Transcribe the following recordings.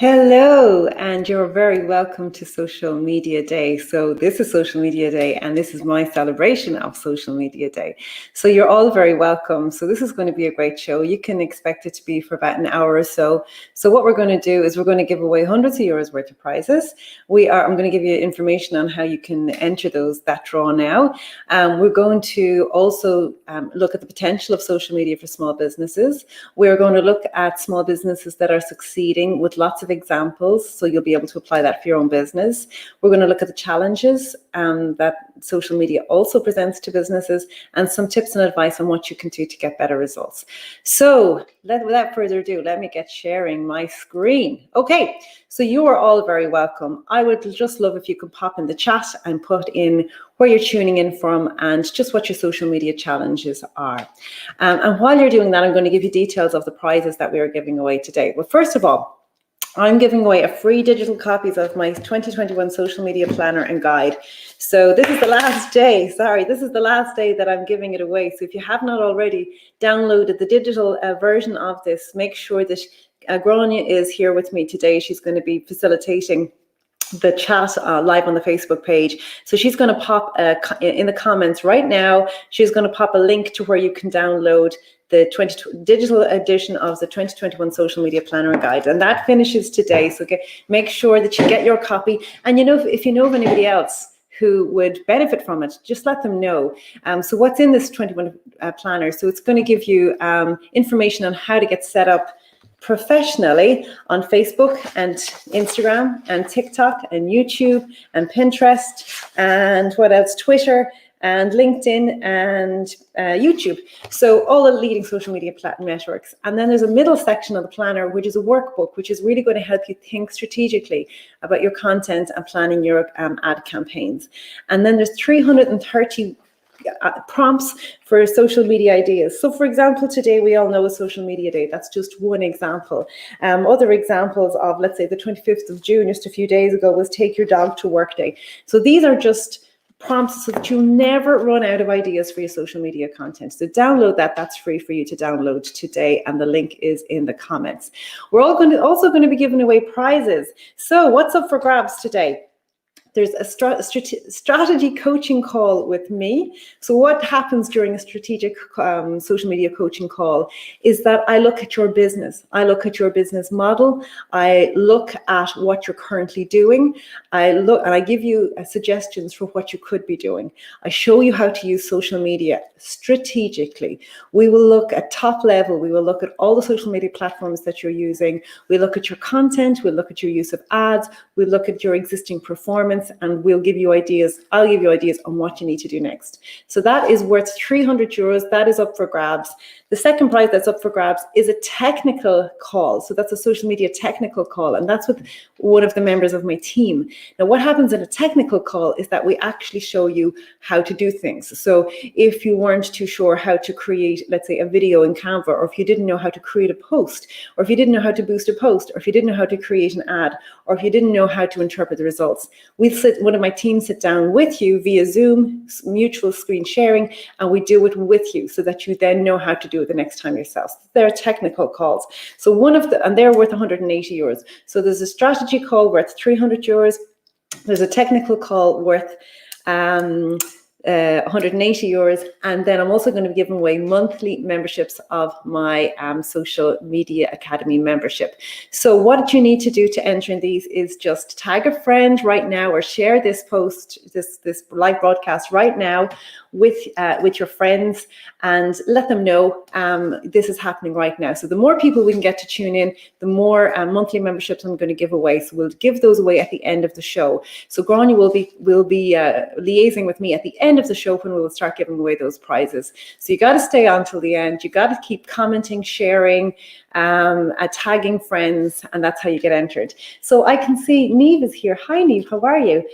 Hello, and you're very welcome to Social Media Day. So this is Social Media Day, and this is my celebration of Social Media Day. So you're all very welcome. So this is going to be a great show. You can expect it to be for about an hour or so. So what we're going to do is we're going to give away hundreds of euros worth of prizes. I'm going to give you information on how you can enter that draw now. We're going to also look at the potential of social media for small businesses. We're going to look at small businesses that are succeeding with lots of examples, so you'll be able to apply that for your own business. We're going to look at the challenges that social media also presents to businesses, and some tips and advice on what you can do to get better results. So without further ado, let me get sharing my screen. Okay, so you are all very welcome. I would just love if you could pop in the chat and put in where you're tuning in from and just what your social media challenges are. And while you're doing that, I'm going to give you details of the prizes that we are giving away today. Well, first of all, I'm giving away a free digital copies of my 2021 social media planner and guide. So this is the last day, that I'm giving it away. So if you have not already downloaded the digital version of this, make sure that Grania is here with me today. She's going to be facilitating the chat live on the Facebook page. So she's going to pop in the comments right now, she's going to pop a link to where you can download the digital edition of the 2021 Social Media Planner and Guide. And that finishes today. So make sure that you get your copy. And if you know of anybody else who would benefit from it, just let them know. So what's in this 21 planner? So it's going to give you information on how to get set up professionally on Facebook and Instagram and TikTok and YouTube and Pinterest and what else, Twitter and LinkedIn and YouTube. So all the leading social media networks. And then there's a middle section of the planner, which is a workbook, which is really going to help you think strategically about your content and planning your ad campaigns. And then there's 330 prompts for social media ideas. So for example, today we all know a social media day. That's just one example. Other examples of, let's say, the 25th of June, just a few days ago, was Take Your Dog to Work Day. So these are just prompts so that you never run out of ideas for your social media content. So download that. That's free for you to download today, and the link is in the comments. We're also going to be giving away prizes. So what's up for grabs today? There's a strategy coaching call with me. So what happens during a strategic social media coaching call is that I look at your business. I look at your business model. I look at what you're currently doing. I give you suggestions for what you could be doing. I show you how to use social media strategically. We will look at top level. We will look at all the social media platforms that you're using. We look at your content. We'll look at your use of ads. We'll look at your existing performance, and we'll give you ideas. I'll give you ideas on what you need to do next. So that is worth 300 euros. That is up for grabs. The second prize that's up for grabs is a technical call. So that's a social media technical call, and that's with one of the members of my team. Now, what happens in a technical call is that we actually show you how to do things. So if you weren't too sure how to create, let's say, a video in Canva, or if you didn't know how to create a post, or if you didn't know how to boost a post, or if you didn't know how to create an ad, or if you didn't know how to interpret the results, one of my team sit down with you via Zoom, mutual screen sharing, and we do it with you so that you then know how to do it the next time yourself. They're technical calls. So and they're worth 180 euros. So there's a strategy call worth 300 euros. There's a technical call worth 180 euros, and then I'm also going to be giving away monthly memberships of my Social Media Academy membership. So what you need to do to enter in these is just tag a friend right now, or share this post, this live broadcast right now with your friends, and let them know this is happening right now. So the more people we can get to tune in, the more monthly memberships I'm going to give away. So we'll give those away at the end of the show. So Grania will be liaising with me at the end of the show when we will start giving away those prizes. So you got to stay on till the end. You got to keep commenting, sharing, tagging friends, and that's how you get entered. So I can see Niamh is here. Hi Niamh, how are you?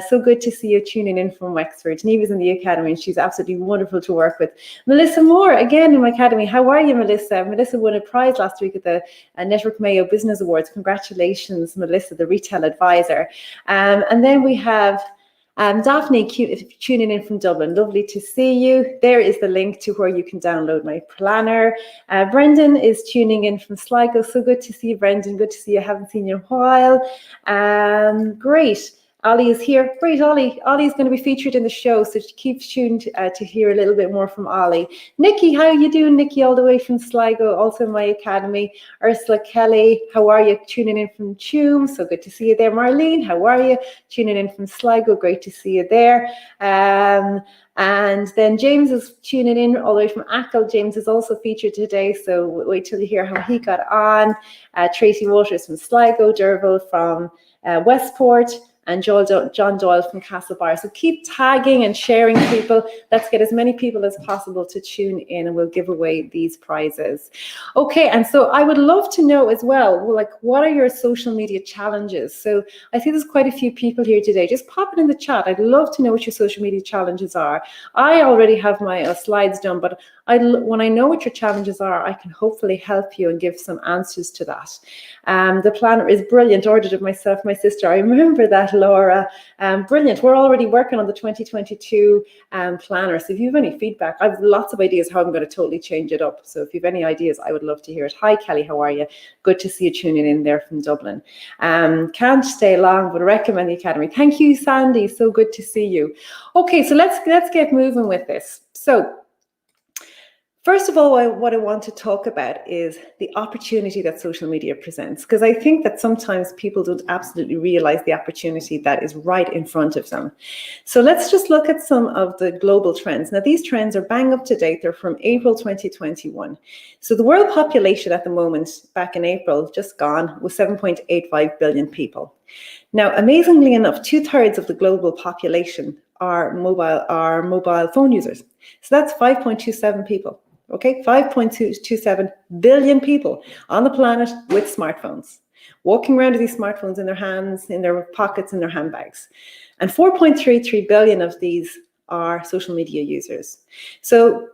So good to see you tuning in from Wexford. Niamh is in the Academy, and she's absolutely wonderful to work with. Melissa Moore, again in my Academy. How are you, Melissa? Melissa won a prize last week at the Network Mayo Business Awards. Congratulations, Melissa, the retail advisor. And then we have Daphne, tuning in from Dublin, lovely to see you. There is the link to where you can download my planner. Brendan is tuning in from Sligo, so good to see you, Brendan. Good to see you. I haven't seen you in a while. Great. Ollie is here. Great, Ollie. Ollie is going to be featured in the show, so keep tuned to hear a little bit more from Ollie. Nikki, how are you doing, Nikki, all the way from Sligo, also in my academy. Ursula Kelly, how are you? Tuning in from Tuam, so good to see you there. Marlene, how are you? Tuning in from Sligo, great to see you there. And then James is tuning in all the way from Achill. James is also featured today, so wait till you hear how he got on. Tracy Waters from Sligo, Derval from Westport, and John Doyle from Castlebar. So keep tagging and sharing people. Let's get as many people as possible to tune in, and we'll give away these prizes. Okay, and so I would love to know as well, like, what are your social media challenges? So I see there's quite a few people here today. Just pop it in the chat. I'd love to know what your social media challenges are. I already have my slides done, but when I know what your challenges are, I can hopefully help you and give some answers to that. The planner is brilliant. Ordered it myself, my sister. I remember that, Laura. Brilliant. We're already working on the 2022 planner. So if you have any feedback, I have lots of ideas how I'm going to totally change it up. So if you have any ideas, I would love to hear it. Hi, Kelly. How are you? Good to see you tuning in there from Dublin. Can't stay long, but recommend the Academy. Thank you, Sandy. So good to see you. Okay, so let's get moving with this. So first of all, what I want to talk about is the opportunity that social media presents, because I think that sometimes people don't absolutely realize the opportunity that is right in front of them. So let's just look at some of the global trends. Now, these trends are bang up to date. They're from April 2021. So the world population at the moment, back in April, just gone, was 7.85 billion people. Now, amazingly enough, 2/3 of the global population are mobile phone users. So that's 5.27 people. Okay, 5.227 billion people on the planet with smartphones, walking around with these smartphones in their hands, in their pockets, in their handbags. And 4.33 billion of these are social media users. So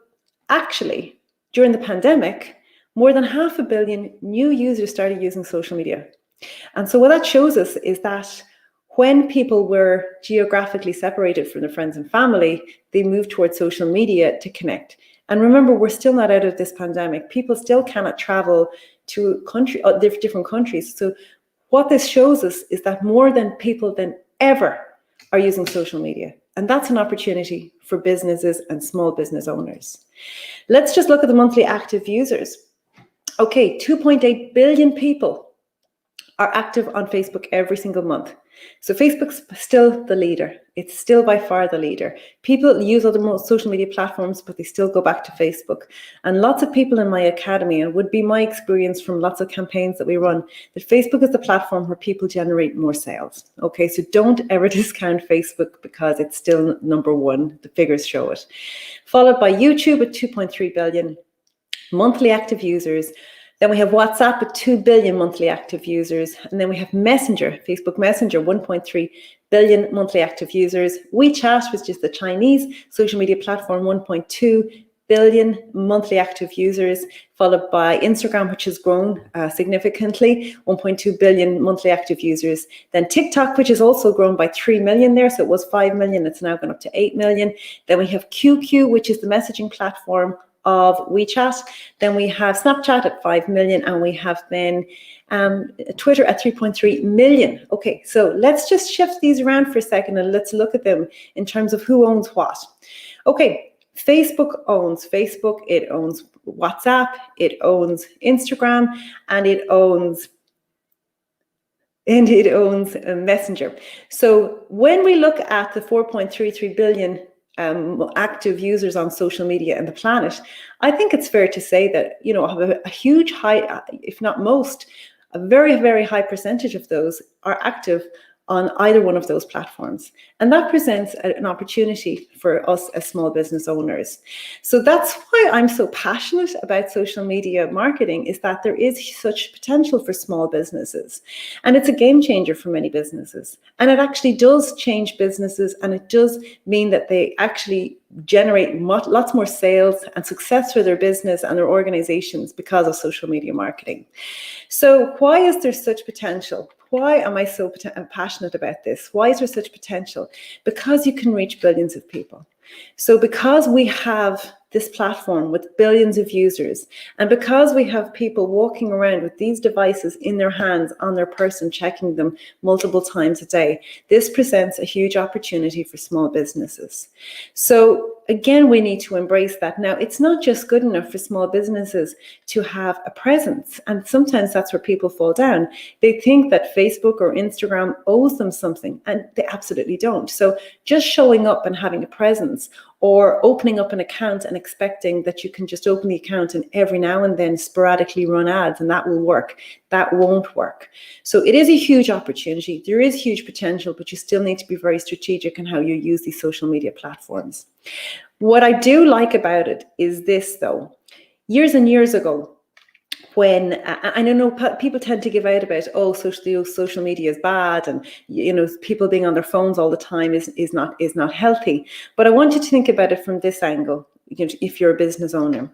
actually, during the pandemic, more than 500 million new users started using social media. And so what that shows us is that when people were geographically separated from their friends and family, they moved towards social media to connect. And remember, we're still not out of this pandemic. People still cannot travel to different countries. So what this shows us is that more than people than ever are using social media. And that's an opportunity for businesses and small business owners. Let's just look at the monthly active users. Okay, 2.8 billion people are active on Facebook every single month. So Facebook's still the leader. It's still by far the leader. People use other social media platforms, but they still go back to Facebook. And lots of people in my academy, and would be my experience from lots of campaigns that we run, that Facebook is the platform where people generate more sales. Okay, so don't ever discount Facebook because it's still number one. The figures show it. Followed by YouTube at 2.3 billion monthly active users. Then we have WhatsApp at 2 billion monthly active users. And then we have Messenger, Facebook Messenger, 1.3 billion monthly active users. WeChat, which is the Chinese social media platform, 1.2 billion monthly active users, followed by Instagram, which has grown significantly, 1.2 billion monthly active users. Then TikTok, which has also grown by 3 million there. So it was 5 million, it's now gone up to 8 million. Then we have QQ, which is the messaging platform of WeChat. Then we have Snapchat at 5 million, and we have then Twitter at 3.3 million. Okay, so let's just shift these around for a second and let's look at them in terms of who owns what. Okay, Facebook owns Facebook, it owns WhatsApp, it owns Instagram, and it owns Messenger. So when we look at the 4.33 billion active users on social media and the planet, I think it's fair to say that, you know, a huge high, if not most, a very, very high percentage of those are active on either one of those platforms. And that presents an opportunity for us as small business owners. So that's why I'm so passionate about social media marketing, is that there is such potential for small businesses. And it's a game changer for many businesses. And it actually does change businesses, and it does mean that they actually generate lots more sales and success for their business and their organizations because of social media marketing. So why is there such potential? why am I so passionate about this? Why is there such potential? Because you can reach billions of people. So because we have this platform with billions of users, and because we have people walking around with these devices in their hands, on their person, checking them multiple times a day, this presents a huge opportunity for small businesses. So again, we need to embrace that. Now, it's not just good enough for small businesses to have a presence, and sometimes that's where people fall down. They think that Facebook or Instagram owes them something, and they absolutely don't. So just showing up and having a presence, or opening up an account and expecting that you can just open the account and every now and then sporadically run ads and that will work. That won't work. So it is a huge opportunity. There is huge potential, but you still need to be very strategic in how you use these social media platforms. What I do like about it is this, though. Years and years ago, when I know people tend to give out about, oh, social media is bad, and people being on their phones all the time is not healthy. But I want you to think about it from this angle. If you're a business owner,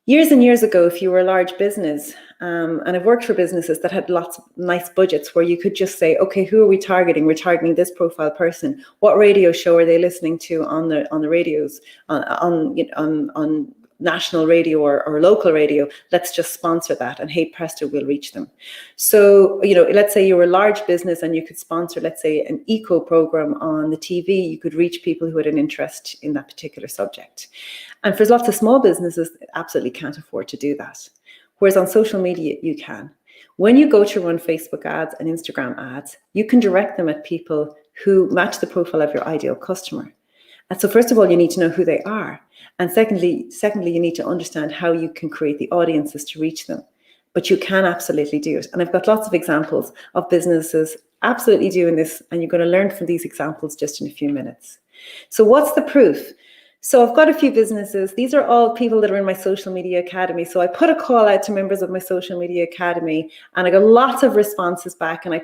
years and years ago, if you were a large business, and I've worked for businesses that had lots of nice budgets where you could just say, okay, who are we targeting? We're targeting this profile person. What radio show are they listening to on the radios on national radio or local radio? Let's just sponsor that, and hey presto, we'll reach them. So let's say you were a large business and you could sponsor, let's say, an eco program on the TV. You could reach people who had an interest in that particular subject. And for lots of small businesses, absolutely can't afford to do that. Whereas on social media, you can. When you go to run Facebook ads and Instagram ads, you can direct them at people who match the profile of your ideal customer. And so first of all, you need to know who they are. And secondly, you need to understand how you can create the audiences to reach them. But you can absolutely do it. And I've got lots of examples of businesses absolutely doing this, and you're going to learn from these examples just in a few minutes. So what's the proof? So I've got a few businesses. These are all people that are in my social media academy. So I put a call out to members of my social media academy, and I got lots of responses back. And I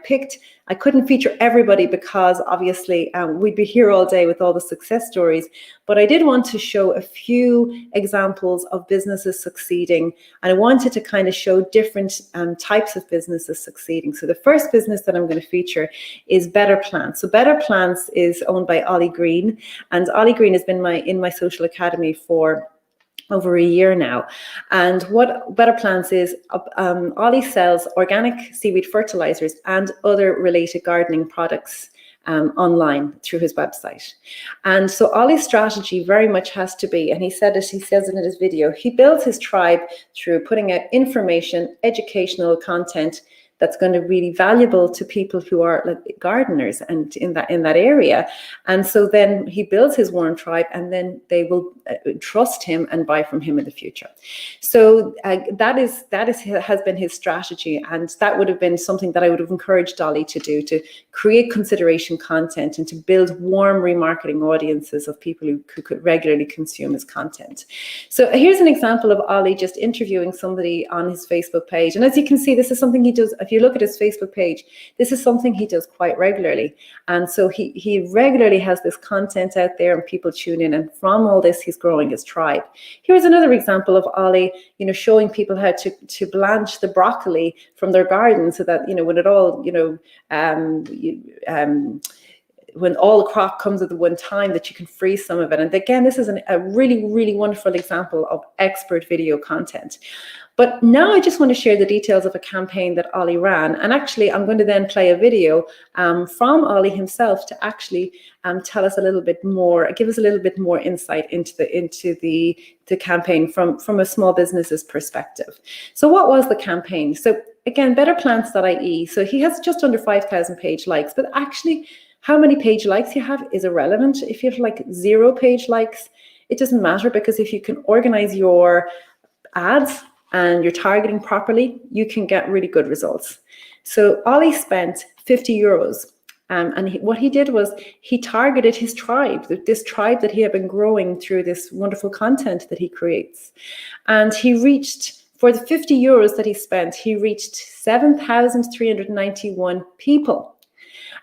couldn't feature everybody because obviously we'd be here all day with all the success stories. But I did want to show a few examples of businesses succeeding. And I wanted to kind of show different types of businesses succeeding. So the first business that I'm going to feature is Better Plants. So Better Plants is owned by Ollie Green. And Ollie Green has been in my social academy for over a year now. And what Better Plants is, Ollie sells organic seaweed fertilizers and other related gardening products online through his website. And so Ollie's strategy very much has to be, and he says it in his video, he builds his tribe through putting out information, educational content that's going to be really valuable to people who are like gardeners and in that area. And so then he builds his warm tribe, and then they will trust him and buy from him in the future. So that has been his strategy, and that would have been something that I would have encouraged Ollie to do, to create consideration content and to build warm remarketing audiences of people who could regularly consume his content. So here's an example of Ollie just interviewing somebody on his Facebook page. And as you can see, this is something he does. If you look at his Facebook page, this is something he does quite regularly. And so he regularly has this content out there and people tune in. And from all this, he's growing his tribe. Here's another example of Ollie, showing people how to blanch the broccoli from their garden so that, when it all, when all the crop comes at the one time, that you can freeze some of it. And again, this is a really, really wonderful example of expert video content. But now I just want to share the details of a campaign that Ollie ran. And actually, I'm going to then play a video from Ollie himself to actually tell us a little bit more, give us a little bit more insight into the campaign from a small business's perspective. So what was the campaign? So again, betterplants.ie. So he has just under 5,000 page likes, but actually how many page likes you have is irrelevant. If you have like 0 page likes, it doesn't matter, because if you can organize your ads and you're targeting properly, you can get really good results. So Ollie spent 50 euros. And what he did was he targeted his tribe, this tribe that he had been growing through this wonderful content that he creates. And he reached, for the 50 euros that he spent, he reached 7,391 people.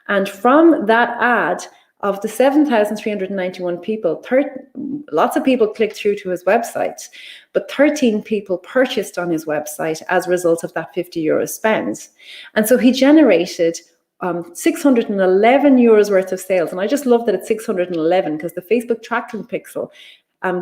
And from that ad, of the 7,391 people, lots of people clicked through to his website, but 13 people purchased on his website as a result of that €50 spend. And so he generated 611 euros worth of sales. And I just love that it's 611 because the Facebook tracking pixel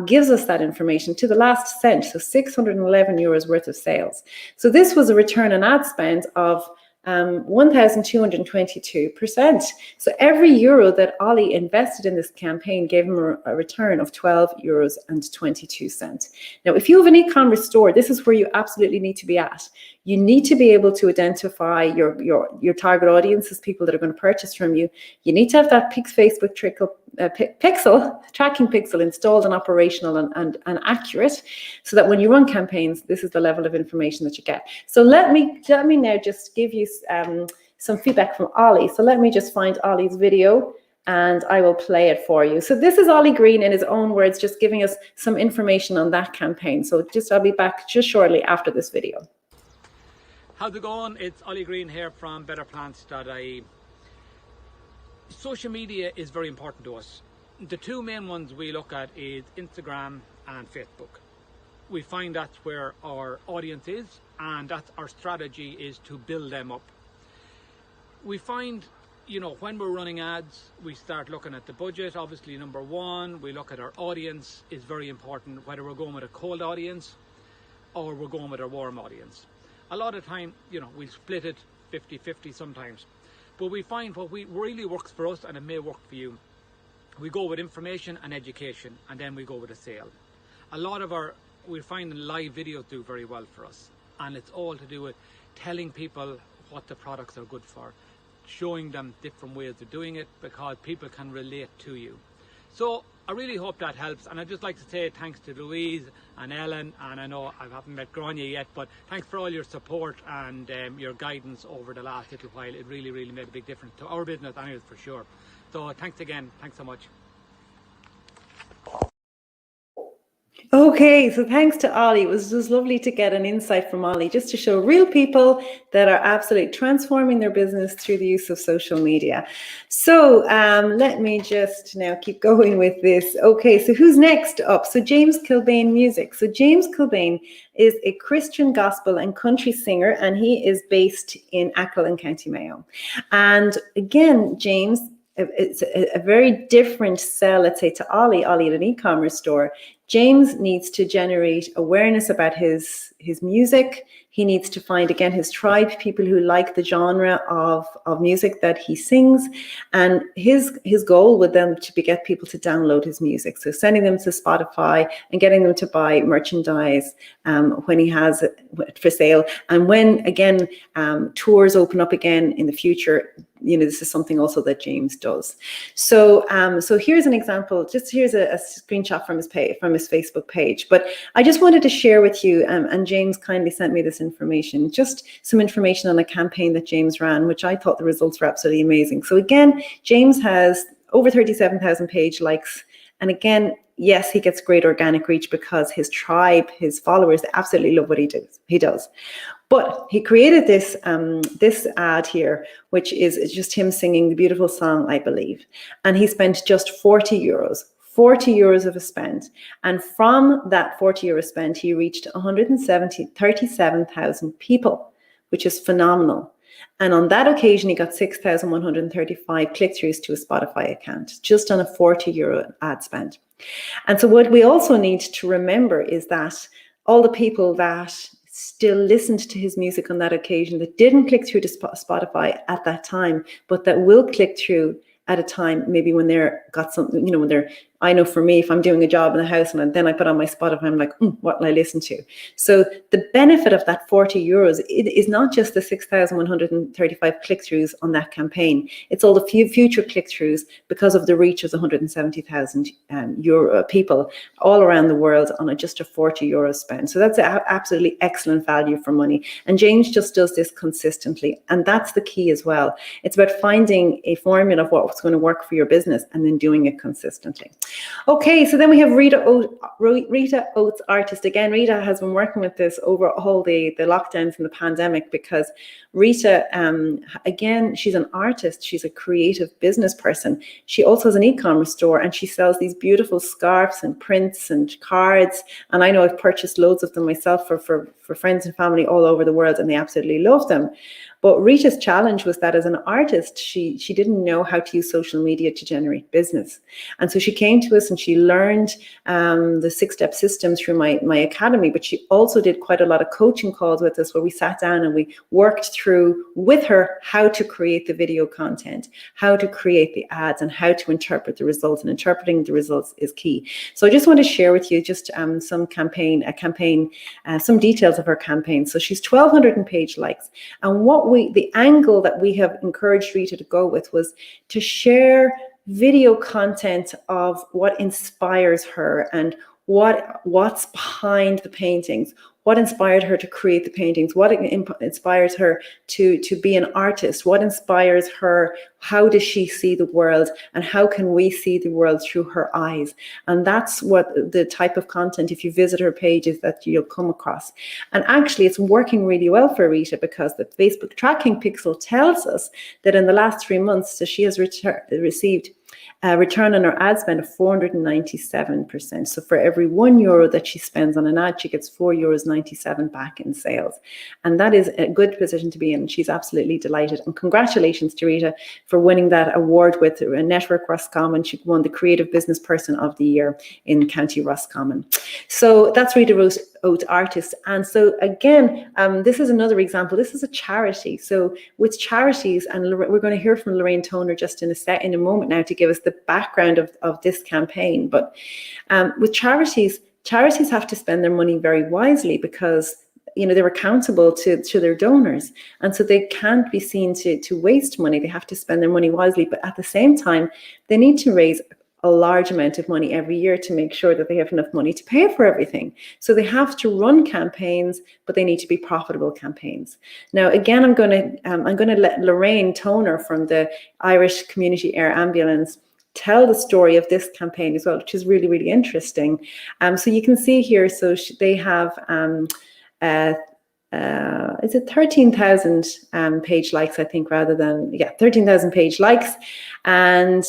gives us that information to the last cent. So 611 euros worth of sales. So this was a return on ad spend of 1,222%. So every euro that Ollie invested in this campaign gave him a return of €12.22. Now, if you have an e-commerce store, this is where you absolutely need to be at. You need to be able to identify your target audiences, people that are going to purchase from you. You need to have that Facebook tracking pixel installed and operational and accurate, so that when you run campaigns, this is the level of information that you get. So let me now just give you some feedback from Ollie. So let me just find Ollie's video and I will play it for you. So this is Ollie Green in his own words, just giving us some information on that campaign. So I'll be back just shortly after this video. How's it going? It's Ollie Green here from betterplants.ie. Social media is very important to us. The two main ones we look at is Instagram and Facebook. We find that's where our audience is, and that's our strategy is to build them up. We find, when we're running ads, we start looking at the budget. Obviously, number one, we look at our audience is very important, whether we're going with a cold audience or we're going with a warm audience. A lot of time, we split it 50-50 sometimes. But we find what really works for us, and it may work for you. We go with information and education, and then we go with a sale. A lot of we find live videos do very well for us. And it's all to do with telling people what the products are good for, showing them different ways of doing it, because people can relate to you. So I really hope that helps, and I'd just like to say thanks to Louise and Ellen, and I know I haven't met Grania yet, but thanks for all your support and your guidance over the last little while. It really, really made a big difference to our business, anyways, for sure. So thanks again, thanks so much. Okay, so thanks to Ollie. It was just lovely to get an insight from Ollie, just to show real people that are absolutely transforming their business through the use of social media. So let me just now keep going with this. Okay, so who's next up? So James Kilbane Music. So James Kilbane is a Christian gospel and country singer, and he is based in Achill in County Mayo. And again, James, it's a very different sell, let's say, to Ollie at an e-commerce store. James needs to generate awareness about his music. He needs to find, again, his tribe, people who like the genre of music that he sings. And his goal would then to get people to download his music. So sending them to Spotify and getting them to buy merchandise when he has it for sale. And when, again, tours open up again in the future, this is something also that James does. So here's an example. Here's a screenshot from his Facebook page. But I just wanted to share with you, and James kindly sent me this information, just some information on a campaign that James ran, which I thought the results were absolutely amazing. So again, James has over 37,000 page likes. And again, yes, he gets great organic reach because his tribe, his followers, they absolutely love what he does. But he created this ad here, which is just him singing the beautiful song, I Believe. And he spent just 40 euros of a spend. And from that 40 euro spend, he reached 37,000 people, which is phenomenal. And on that occasion, he got 6,135 click-throughs to a Spotify account, just on a 40 euro ad spend. And so what we also need to remember is that all the people that still listened to his music on that occasion, that didn't click through to Spotify at that time, but that will click through at a time, maybe when they're got something, when they're, I know for me, if I'm doing a job in the house and then I put on my Spotify, I'm like, what will I listen to? So the benefit of that 40 euros, it is not just the 6,135 click-throughs on that campaign. It's all the future click-throughs because of the reach of the 170,000 people all around the world on just a 40 euro spend. So that's absolutely excellent value for money. And James just does this consistently. And that's the key as well. It's about finding a formula of what's going to work for your business and then doing it consistently. Okay, so then we have Rita Oates Artist. Again, Rita has been working with this over all the lockdowns and the pandemic, because Rita, again, she's an artist. She's a creative business person. She also has an e-commerce store, and she sells these beautiful scarves and prints and cards. And I know I've purchased loads of them myself for friends and family all over the world, and they absolutely love them. But Rita's challenge was that as an artist, she didn't know how to use social media to generate business. And so she came to us and she learned the 6-step system through my academy, but she also did quite a lot of coaching calls with us, where we sat down and we worked through with her how to create the video content, how to create the ads, and how to interpret the results. And interpreting the results is key. So I just want to share with you just some details of her campaign. So she's 1,200 page likes. And the angle that we have encouraged Rita to go with was to share video content of what inspires her and what's behind the paintings, what inspired her to create the paintings, what inspires her to be an artist, what inspires her, how does she see the world, and how can we see the world through her eyes. And that's what the type of content, if you visit her pages, that you'll come across. And actually it's working really well for Rita, because the Facebook tracking pixel tells us that in the last 3 months, so she has received a return on her ad spend of 497%. So for every €1 that she spends on an ad, she gets €4.97 back in sales. And that is a good position to be in. She's absolutely delighted. And congratulations to Rita for winning that award with Network Roscommon. She won the Creative Business Person of the Year in County Roscommon. So that's Rita Oates Artist. And so again, this is another example. This is a charity. So with charities, and we're going to hear from Lorraine Toner just in a moment now to give us the background of this campaign. But with charities have to spend their money very wisely, because they're accountable to their donors, and so they can't be seen to waste money. They have to spend their money wisely, but at the same time, they need to raise a large amount of money every year to make sure that they have enough money to pay for everything. So they have to run campaigns, but they need to be profitable campaigns. Now, again, I'm going to let Lorraine Toner from the Irish Community Air Ambulance tell the story of this campaign as well, which is really, really interesting. So you can see here, so they have is it 13,000 page likes, I think, 13,000 page likes. And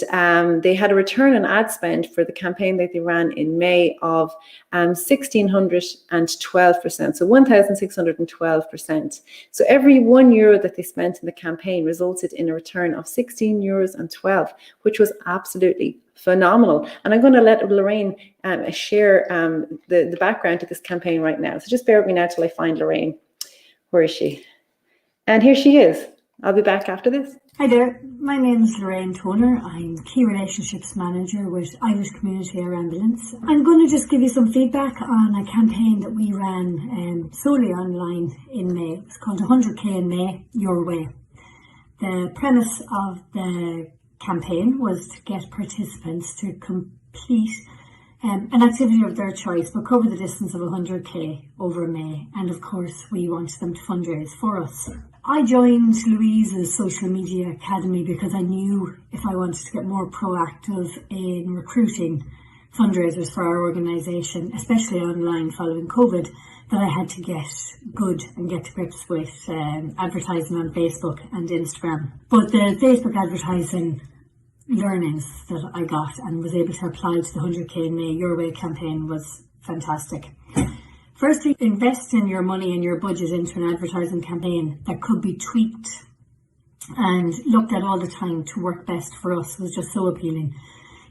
they had a return on ad spend for the campaign that they ran in May of 1,612%, so 1,612%. So every €1 that they spent in the campaign resulted in a return of €16.12, which was absolutely phenomenal. And I'm going to let Lorraine share the background to this campaign right now. So just bear with me now till I find Lorraine. Where is she? And here she is. I'll be back after this. Hi there, my name is Lorraine Toner. I'm Key Relationships Manager with Irish Community Air Ambulance. I'm going to just give you some feedback on a campaign that we ran solely online in May. It's called 100k in May, Your Way. The premise of the campaign was to get participants to complete an activity of their choice, but cover the distance of 100k over May. And of course, we wanted them to fundraise for us. I joined Louise's Social Media Academy because I knew if I wanted to get more proactive in recruiting fundraisers for our organisation, especially online following COVID, that I had to get good and get to grips with advertising on Facebook and Instagram. But the Facebook advertising learnings that I got and was able to apply to the 100k in May Your Way campaign was fantastic. Firstly, invest in your money and your budget into an advertising campaign that could be tweaked and looked at all the time to work best for us was just so appealing.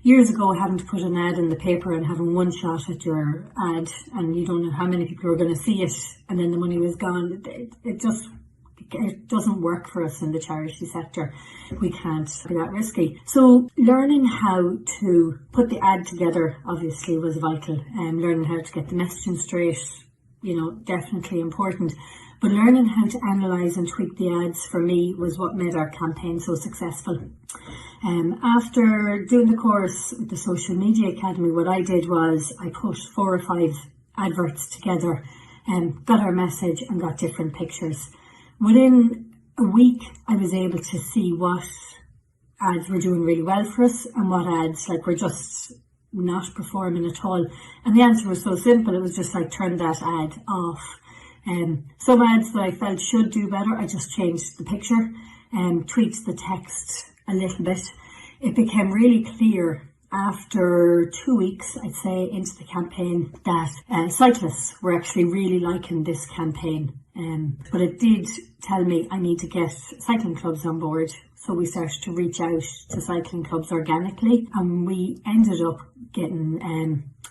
Years ago, having to put an ad in the paper and having one shot at your ad and you don't know how many people are going to see it and then the money was gone, it doesn't work for us in the charity sector. We can't be that risky. So learning how to put the ad together obviously was vital, and learning how to get the messaging straight, definitely important. But learning how to analyse and tweak the ads for me was what made our campaign so successful. After doing the course with the Social Media Academy, what I did was I put 4 or 5 adverts together and got our message and got different pictures. Within a week, I was able to see what ads were doing really well for us and what ads were just not performing at all? And the answer was so simple. It was just like, turn that ad off. Some ads that I felt should do better, I just changed the picture and tweaked the text a little bit. It became really clear after 2 weeks, I'd say, into the campaign that cyclists were actually really liking this campaign. But it did tell me I need to get cycling clubs on board. So we started to reach out to cycling clubs organically, and we ended up getting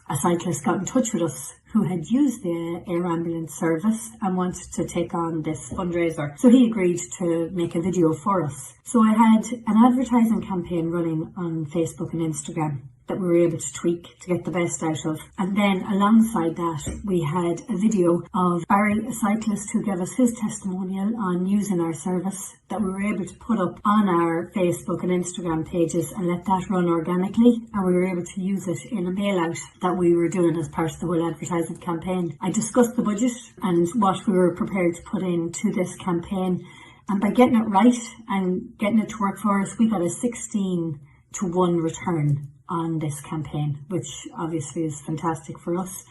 a cyclist got in touch with us who had used the air ambulance service and wanted to take on this fundraiser. So he agreed to make a video for us. So I had an advertising campaign running on Facebook and Instagram that we were able to tweak to get the best out of. And then alongside that, we had a video of Barry, a cyclist, who gave us his testimonial on using our service that we were able to put up on our Facebook and Instagram pages and let that run organically. And we were able to use it in a mail out that we were doing as part of the whole advertising campaign. I discussed the budget and what we were prepared to put into this campaign. And by getting it right and getting it to work for us, we got a 16-to-1 return on this campaign, which obviously is fantastic for us.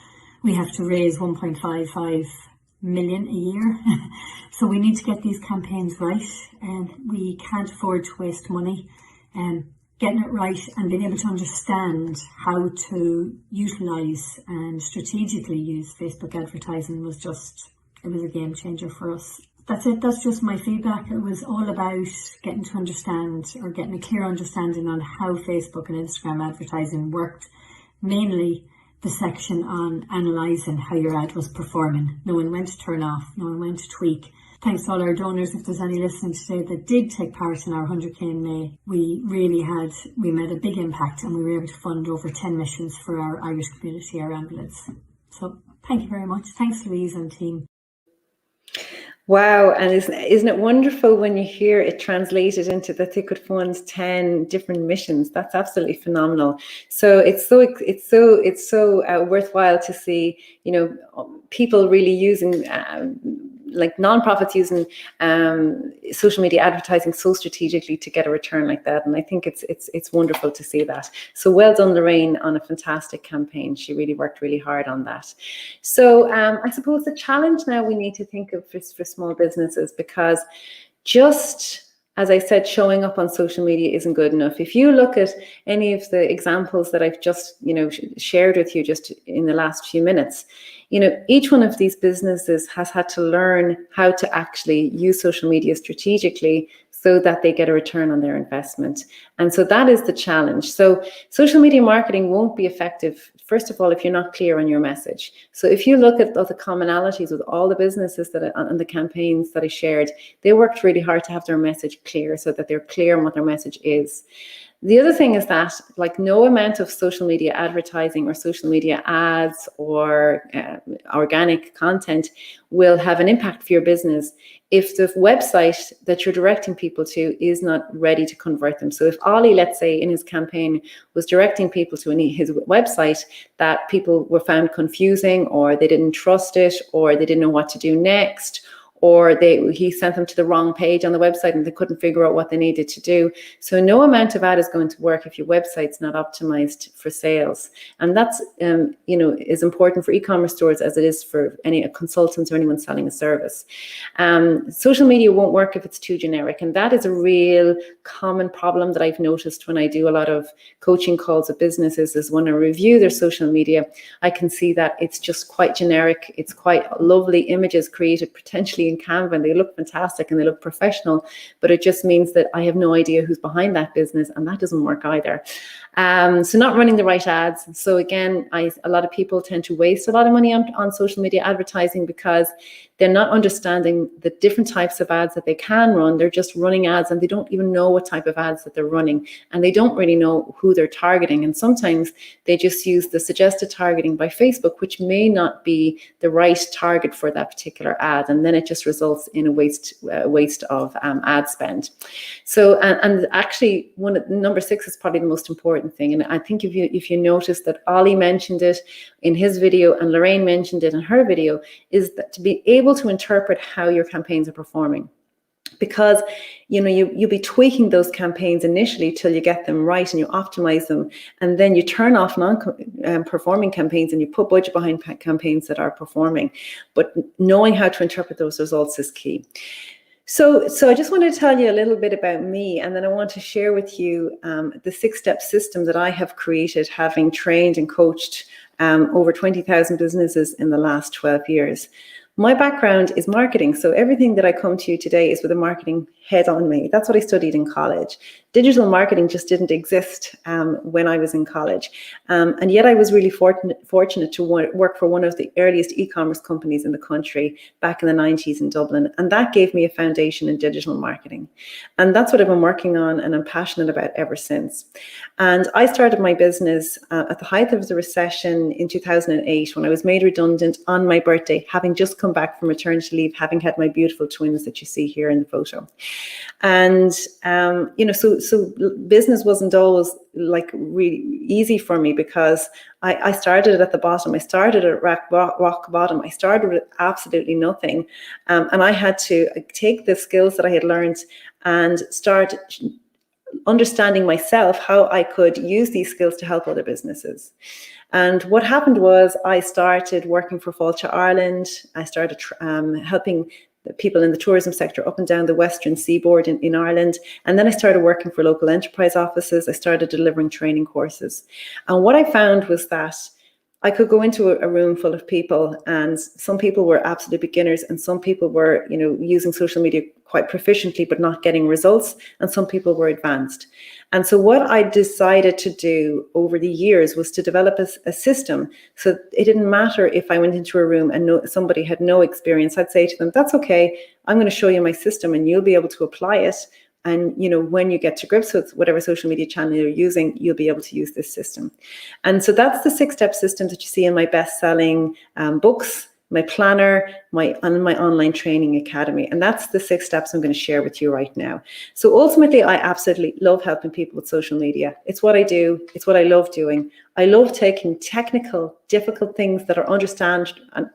We have to raise 1.55 million a year. So we need to get these campaigns right, and we can't afford to waste money. Getting it right and being able to understand how to utilise and strategically use Facebook advertising was it was a game changer for us. That's it. That's just my feedback. It was all about getting to understand, or getting a clear understanding on how Facebook and Instagram advertising worked. Mainly the section on analysing how your ad was performing, knowing when to turn off, knowing when to tweak. Thanks to all our donors, if there's any listening today that did take part in our 100k in May, we made a big impact, and we were able to fund over 10 missions for our Irish Community Air Ambulance. So thank you very much. Thanks, Louise and team. Wow, and isn't it wonderful when you hear it translated into the Ticket Fund's 10 different missions? That's absolutely phenomenal. So it's so worthwhile to see, people really using like nonprofits using social media advertising so strategically to get a return like that. And I think it's wonderful to see that. So well done, Lorraine, on a fantastic campaign. She really worked really hard on that. So I suppose the challenge now we need to think of for small businesses, because just as I said, showing up on social media isn't good enough. If you look at any of the examples that I've just, shared with you just in the last few minutes, each one of these businesses has had to learn how to actually use social media strategically so that they get a return on their investment. And so that is the challenge. So social media marketing won't be effective, first of all, if you're not clear on your message. So if you look at the commonalities with all the businesses and the campaigns that I shared, they worked really hard to have their message clear so that they're clear on what their message is. The other thing is that, like, no amount of social media advertising or social media ads or organic content will have an impact for your business if the website that you're directing people to is not ready to convert them. So if Ollie, let's say, in his campaign was directing people to his website that people were found confusing, or they didn't trust it, or they didn't know what to do next, or he sent them to the wrong page on the website and they couldn't figure out what they needed to do. So no amount of ad is going to work if your website's not optimized for sales. And that's, is important for e-commerce stores as it is for any consultants or anyone selling a service. Social media won't work if it's too generic. And that is a real common problem that I've noticed when I do a lot of coaching calls with businesses, is when I review their social media, I can see that it's just quite generic. It's quite lovely images created potentially in Canva, and they look fantastic and they look professional, but it just means that I have no idea who's behind that business, and that doesn't work either. So not running the right ads. So again, a lot of people tend to waste a lot of money on social media advertising because they're not understanding the different types of ads that they can run. They're just running ads and they don't even know what type of ads that they're running, and they don't really know who they're targeting. And sometimes they just use the suggested targeting by Facebook, which may not be the right target for that particular ad, and then it just results in a waste of ad spend. So and actually, number 6 is probably the most important thing. And I think if you notice that Ollie mentioned it in his video and Lorraine mentioned it in her video, is that to be able to interpret how your campaigns are performing. because you'll be tweaking those campaigns initially till you get them right and you optimize them, and then you turn off non-performing campaigns and you put budget behind campaigns that are performing. But knowing how to interpret those results is key. So I just wanted to tell you a little bit about me, and then I want to share with you the 6-step system that I have created, having trained and coached over 20,000 businesses in the last 12 years. My background is marketing, so everything that I come to you today is with a marketing head on me. That's what I studied in college. Digital marketing just didn't exist when I was in college. And yet I was really fortunate to work for one of the earliest e-commerce companies in the country back in the 90s in Dublin. And that gave me a foundation in digital marketing. And that's what I've been working on and I'm passionate about ever since. And I started my business at the height of the recession in 2008 when I was made redundant on my birthday, having just come back from maternity leave, having had my beautiful twins that you see here in the photo. And, so business wasn't always like really easy for me because I started at the bottom. I started at rock bottom. I started with absolutely nothing. And I had to take the skills that I had learned and start understanding myself how I could use these skills to help other businesses. And what happened was I started working for Fáilte Ireland. I started helping the people in the tourism sector up and down the western seaboard in Ireland. And then I started working for local enterprise offices. I started delivering training courses. And what I found was that I could go into a room full of people, and some people were absolute beginners, and some people were, using social media quite proficiently, but not getting results, and some people were advanced. And so what I decided to do over the years was to develop a system. So it didn't matter if I went into a room and somebody had no experience. I'd say to them, that's okay. I'm going to show you my system and you'll be able to apply it. And, when you get to grips with whatever social media channel you're using, you'll be able to use this system. And so that's the 6-step system that you see in my best-selling books, my planner, my online training academy. And that's the 6 steps I'm going to share with you right now. So ultimately, I absolutely love helping people with social media. It's what I do. It's what I love doing. I love taking technical, difficult things that are understand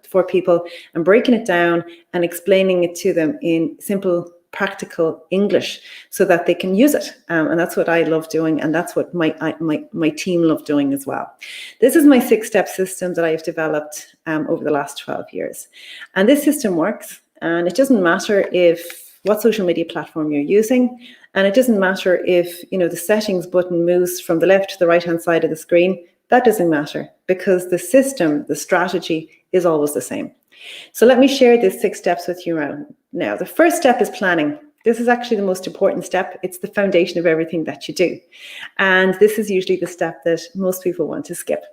for people and breaking it down and explaining it to them in simple, practical English so that they can use it. And that's what I love doing. And that's what my team love doing as well. This is my 6-step system that I've developed over the last 12 years. And this system works. And it doesn't matter what social media platform you're using. And it doesn't matter if, the settings button moves from the left to the right-hand side of the screen. That doesn't matter because the system, the strategy is always the same. So let me share these 6 steps with you now. The first step is planning. This is actually the most important step. It's the foundation of everything that you do. And this is usually the step that most people want to skip.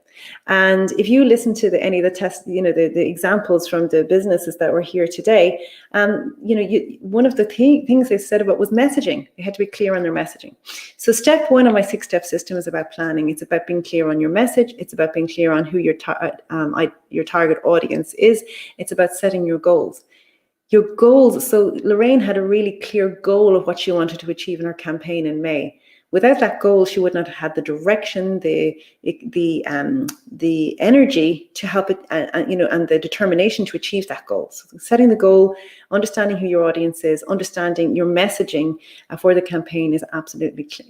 And if you listen to any of the tests, the examples from the businesses that were here today, one of the things they said about was messaging. They had to be clear on their messaging. So step 1 of my 6-step system is about planning. It's about being clear on your message. It's about being clear on who your target audience is. It's about setting your goals. Your goals. So Lorraine had a really clear goal of what she wanted to achieve in her campaign in May. Without that goal, she would not have had the direction, the energy to help it, and the determination to achieve that goal. So setting the goal, understanding who your audience is, understanding your messaging for the campaign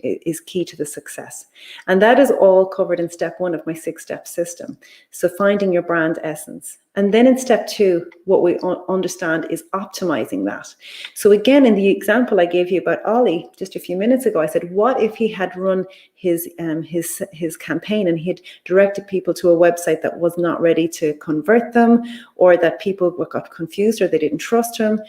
is key to the success. And that is all covered in step 1 of my 6-step system. So finding your brand essence. And then in step 2, what we understand is optimizing that. So again, in the example I gave you about Ollie just a few minutes ago, I said, what if he had run his campaign and he had directed people to a website that was not ready to convert them, or that people got confused or they didn't trust him?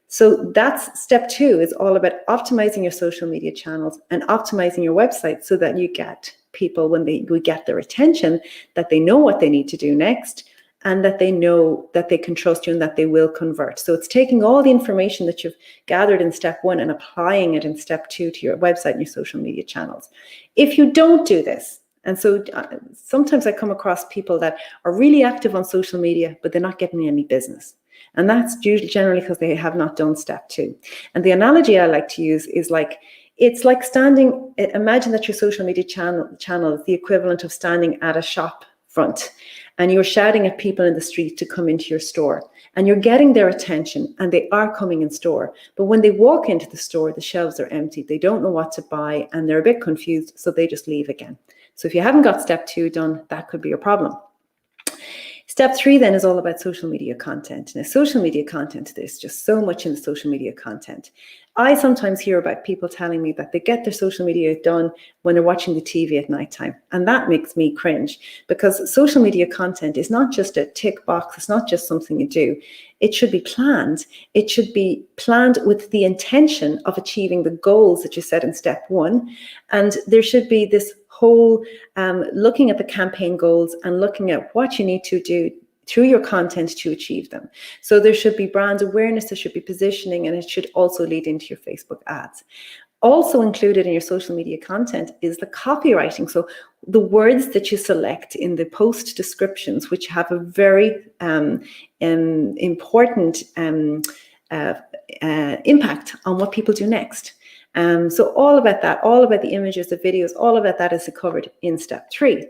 So that's step 2, is all about optimizing your social media channels and optimizing your website so that you get people, when we get their attention, that they know what they need to do next, and that they know that they can trust you and that they will convert. So it's taking all the information that you've gathered in step 1 and applying it in step 2 to your website and your social media channels. If you don't do this, and so sometimes I come across people that are really active on social media, but they're not getting any business. And that's generally because they have not done step 2. And the analogy I like to use is it's like imagine that your social media channel is the equivalent of standing at a shop front, and you're shouting at people in the street to come into your store, and you're getting their attention, and they are coming in store. But when they walk into the store, the shelves are empty. They don't know what to buy, and they're a bit confused, so they just leave again. So if you haven't got step 2 done, that could be a problem. Step 3 then is all about social media content. Now, social media content, there's just so much in the social media content. I sometimes hear about people telling me that they get their social media done when they're watching the TV at nighttime. And that makes me cringe, because social media content is not just a tick box. It's not just something you do. It should be planned. It should be planned with the intention of achieving the goals that you set in step 1. And there should be this whole looking at the campaign goals and looking at what you need to do through your content to achieve them. So there should be brand awareness, there should be positioning, and it should also lead into your Facebook ads. Also included in your social media content is the copywriting. So the words that you select in the post descriptions, which have a very important impact on what people do next. So all about that, all about the images, the videos, all about that is covered in step 3.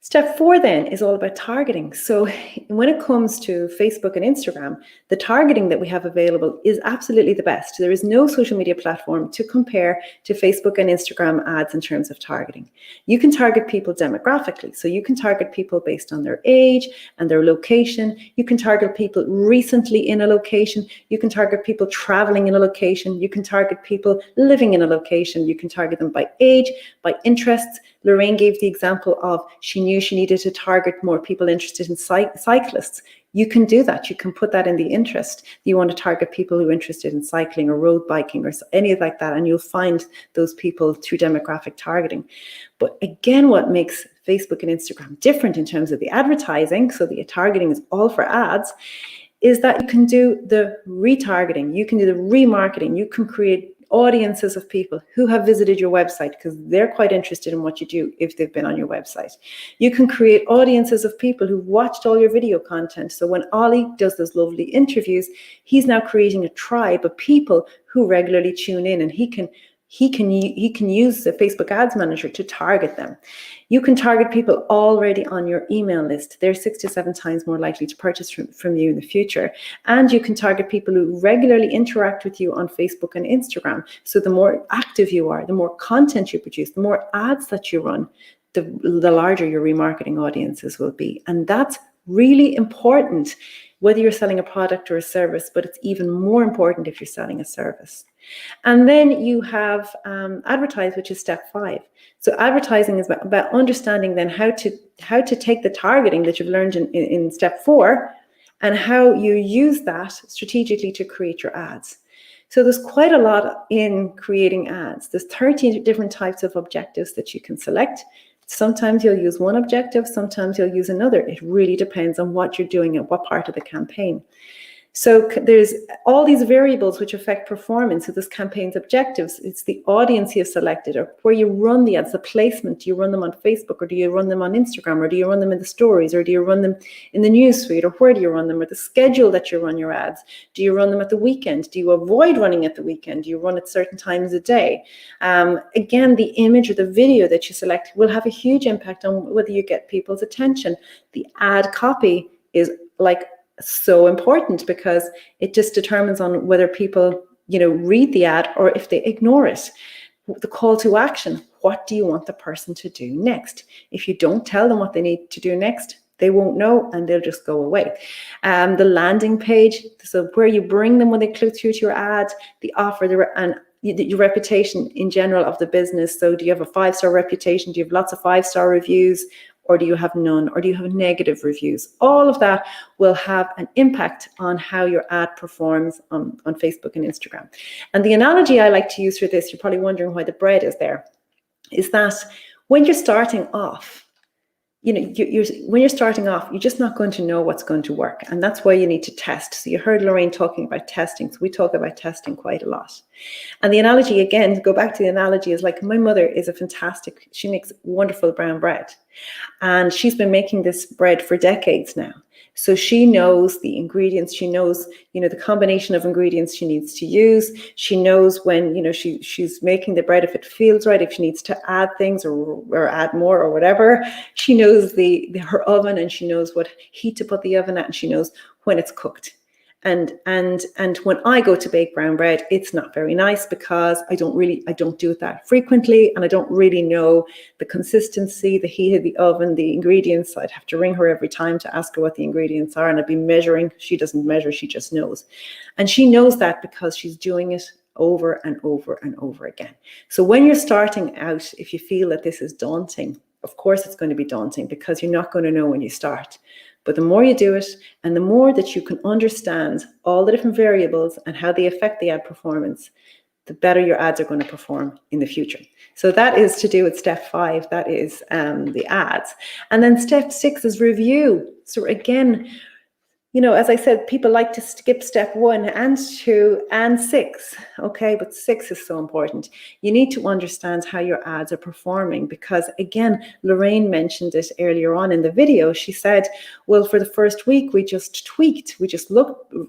Step 4 then is all about targeting. So when it comes to Facebook and Instagram, the targeting that we have available is absolutely the best. There is no social media platform to compare to Facebook and Instagram ads in terms of targeting. You can target people demographically. So you can target people based on their age and their location. You can target people recently in a location. You can target people traveling in a location. You can target people living in a location. You can target them by age, by interests. Lorraine gave the example of she knew she needed to target more people interested in cyclists. You can do that. You can put that in the interest. You want to target people who are interested in cycling or road biking or any like that, and you'll find those people through demographic targeting. But again, what makes Facebook and Instagram different in terms of the advertising, so the targeting is all for ads, is that you can do the retargeting, you can do the remarketing, you can create audiences of people who have visited your website because they're quite interested in what you do if they've been on your website. You can create audiences of people who watched all your video content. So when Ollie does those lovely interviews, he's now creating a tribe of people who regularly tune in, and he can use the Facebook Ads Manager to target them. You can target people already on your email list. They're 6 to 7 times more likely to purchase from you in the future. And you can target people who regularly interact with you on Facebook and Instagram. So the more active you are, the more content you produce, the more ads that you run, the larger your remarketing audiences will be. And that's really important, whether you're selling a product or a service, but it's even more important if you're selling a service. And then you have advertise, which is step 5. So advertising is about understanding then how to take the targeting that you've learned in step 4 and how you use that strategically to create your ads. So there's quite a lot in creating ads. There's 13 different types of objectives that you can select. Sometimes you'll use one objective, sometimes you'll use another. It really depends on what you're doing and what part of the campaign. So there's all these variables which affect performance of this campaign's objectives. It's the audience you've selected, or where you run the ads, the placement. Do you run them on Facebook, or do you run them on Instagram, or do you run them in the stories, or do you run them in the newsfeed, or where do you run them, or the schedule that you run your ads? Do you run them at the weekend? Do you avoid running at the weekend? Do you run at certain times of day? Again, the image or the video that you select will have a huge impact on whether you get people's attention. The ad copy is so important because it just determines on whether people, read the ad or if they ignore it. The call to action, what do you want the person to do next? If you don't tell them what they need to do next, they won't know and they'll just go away. The landing page, so where you bring them when they click through to your ad, the offer, your reputation in general of the business. So do you have a 5-star reputation? Do you have lots of 5-star reviews? Or do you have none? Or do you have negative reviews? All of that will have an impact on how your ad performs on Facebook and Instagram. And the analogy I like to use for this, you're probably wondering why the bread is there, is that when you're starting off, when you're starting off, you're just not going to know what's going to work. And that's why you need to test. So you heard Lorraine talking about testing. So we talk about testing quite a lot. And the analogy, again, to go back to the analogy, is like my mother is she makes wonderful brown bread. And she's been making this bread for decades now. So she knows the ingredients, she knows, the combination of ingredients she needs to use. She knows when, she's making the bread, if it feels right, if she needs to add things or add more or whatever. She knows her oven, and she knows what heat to put the oven at, and she knows when it's cooked. And when I go to bake brown bread, it's not very nice because I don't do it that frequently, and I don't really know the consistency, the heat of the oven, the ingredients. I'd have to ring her every time to ask her what the ingredients are, and I'd be measuring. She doesn't measure, she just knows. And she knows that because she's doing it over and over and over again. So when you're starting out, if you feel that this is daunting, of course it's going to be daunting because you're not going to know when you start. But the more you do it, and the more that you can understand all the different variables and how they affect the ad performance, the better your ads are going to perform in the future. So that is to do with step 5, that is the ads. And then step 6 is review. So again, as I said, people like to skip step 1 and 2 and 6, okay? But 6 is so important. You need to understand how your ads are performing because, again, Lorraine mentioned it earlier on in the video. She said, well, for the first week, we just tweaked. We just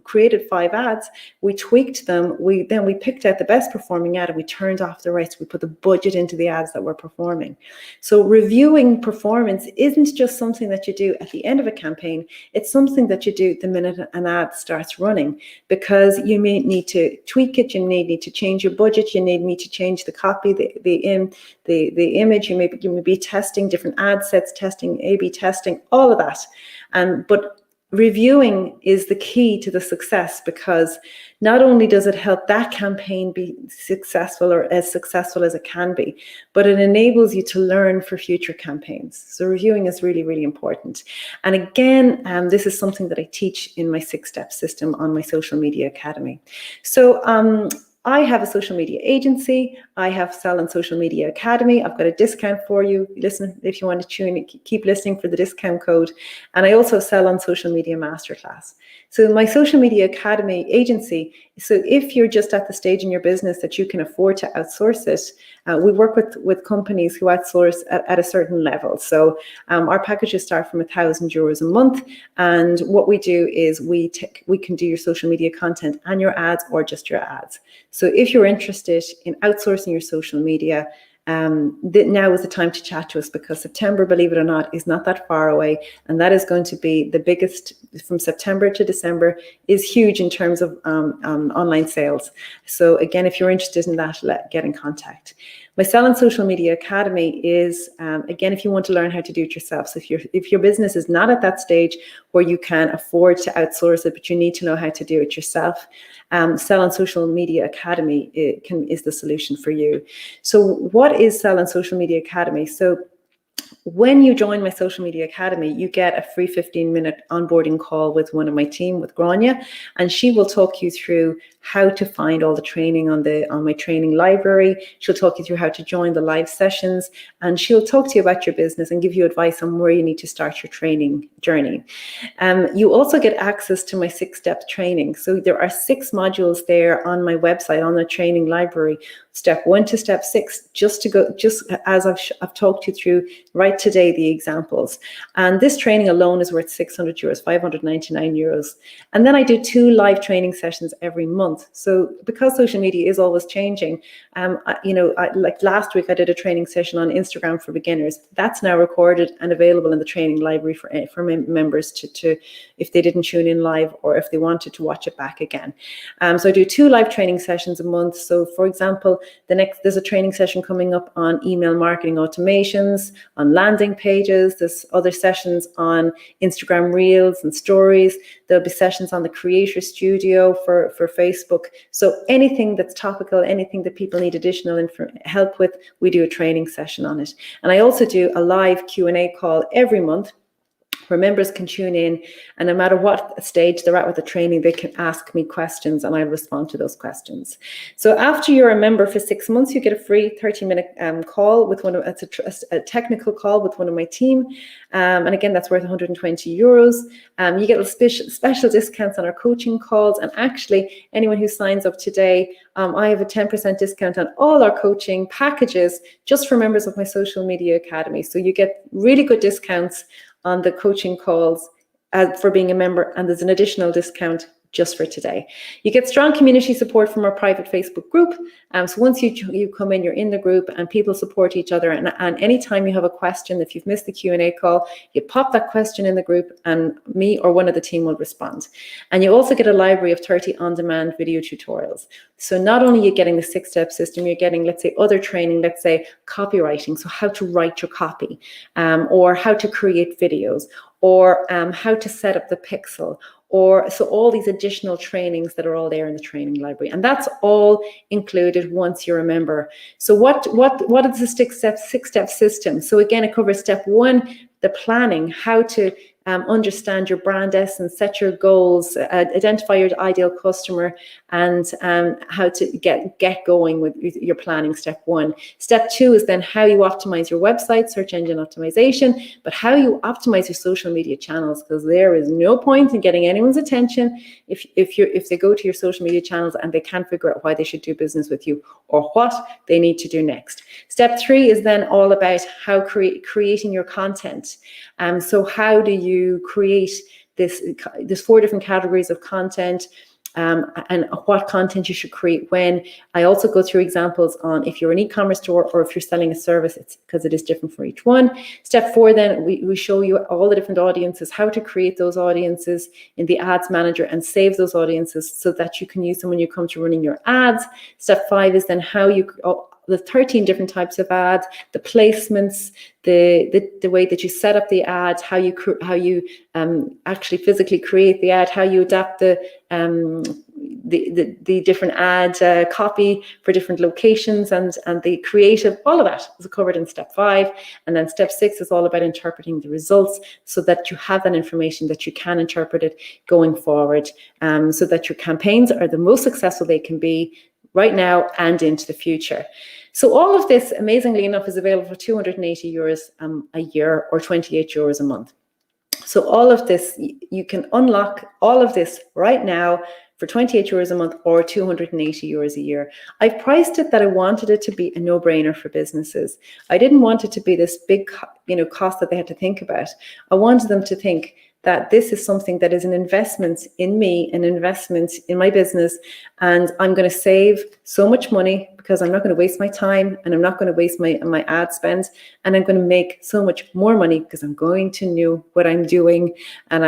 created 5 ads. We tweaked them. Then we picked out the best performing ad and we turned off the rest. We put the budget into the ads that were performing. So reviewing performance isn't just something that you do at the end of a campaign. It's something that you do the minute an ad starts running, because you may need to tweak it, you may need to change your budget, you need to change the copy, the image, you may be testing different ad sets, testing A/B testing, all of that. But reviewing is the key to the success, because not only does it help that campaign be successful or as successful as it can be, but it enables you to learn for future campaigns. So reviewing is really, really important. And again, this is something that I teach in my 6-step system on my Social Media Academy. So I have a social media agency. I have Sell on Social Media Academy. I've got a discount for you. Listen, if you want to tune in, keep listening for the discount code. And I also Sell on Social Media Masterclass. So my Social Media Academy agency, so if you're just at the stage in your business that you can afford to outsource it, we work with companies who outsource at a certain level. So our packages start from €1,000 a month. And what we do is we can do your social media content and your ads, or just your ads. So if you're interested in outsourcing your social media, now is the time to chat to us, because September, believe it or not, is not that far away, and that is going to be the biggest. From September to December is huge in terms of online sales. So again, if you're interested in that, get in contact. My Sell on Social Media Academy is, again, if you want to learn how to do it yourself. So if your business is not at that stage where you can afford to outsource it, but you need to know how to do it yourself, Sell on Social Media Academy is the solution for you. So what is Sell on Social Media Academy? So when you join my Social Media Academy, you get a free 15-minute onboarding call with one of my team, with Grania, and she will talk you through how to find all the training on my training library. She'll talk you through how to join the live sessions, and she'll talk to you about your business and give you advice on where you need to start your training journey. You also get access to my 6-step training. So there are 6 modules there on my website, on the training library, step 1 to step 6, just as I've talked you through right today, the examples. And this training alone is worth €600, €599. And then I do 2 live training sessions every month. So because social media is always changing, like last week I did a training session on Instagram for beginners. That's now recorded and available in the training library for members to if they didn't tune in live, or if they wanted to watch it back again. So I do 2 live training sessions a month. So for example, there's a training session coming up on email marketing automations, on landing pages. There's other sessions on Instagram Reels and Stories. There'll be sessions on the Creator Studio for Facebook. So anything that's topical, anything that people need additional help with, we do a training session on it. And I also do a live Q&A call every month, where members can tune in, and no matter what stage they're at with the training, they can ask me questions and I respond to those questions. So after you're a member for 6 months, you get a free 30-minute call with it's a technical call with one of my team. And again, that's worth €120. You get special discounts on our coaching calls. And actually, anyone who signs up today, I have a 10% discount on all our coaching packages just for members of my Social Media Academy. So you get really good discounts on the coaching calls for being a member, and there's an additional discount just for today. You get strong community support from our private Facebook group. So once you come in, you're in the group and people support each other. And anytime you have a question, if you've missed the Q&A call, you pop that question in the group and me or one of the team will respond. And you also get a library of 30 on-demand video tutorials. So not only are you getting the 6-step system, you're getting, let's say, other training, let's say copywriting, so how to write your copy, or how to create videos, or how to set up the pixel, so all these additional trainings that are all there in the training library. And that's all included once you're a member. So what is the 6-step system? So again, it covers step 1, the planning, how to understand your brand essence, set your goals, identify your ideal customer, and how to get going with your planning, step 1. Step 2 is then how you optimize your website, search engine optimization, but how you optimize your social media channels, because there is no point in getting anyone's attention if they go to your social media channels and they can't figure out why they should do business with you or what they need to do next. Step 3 is then all about how creating your content. So how do you create there's 4 different categories of content, and what content you should create when. I also go through examples on if you're an e-commerce store or if you're selling a service, because it is different for each one. Step 4, then we show you all the different audiences, how to create those audiences in the ads manager and save those audiences so that you can use them when you come to running your ads. Step 5 is then how you the 13 different types of ads, the placements, the way that you set up the ads, how you actually physically create the ad, how you adapt the different ad copy for different locations, and the creative. All of that is covered in step 5. And then step 6 is all about interpreting the results so that you have that information, that you can interpret it going forward, so that your campaigns are the most successful they can be right now and into the future. So all of this, amazingly enough, is available for €280 a year or €28 a month. So all of this, you can unlock all of this right now for €28 a month or €280 a year. I've priced it that I wanted it to be a no-brainer for businesses. I didn't want it to be this big, cost that they had to think about. I wanted them to think that this is something that is an investment in me, an investment in my business, and I'm going to save so much money because I'm not going to waste my time and I'm not going to waste my ad spend, and I'm going to make so much more money because I'm going to know what I'm doing, and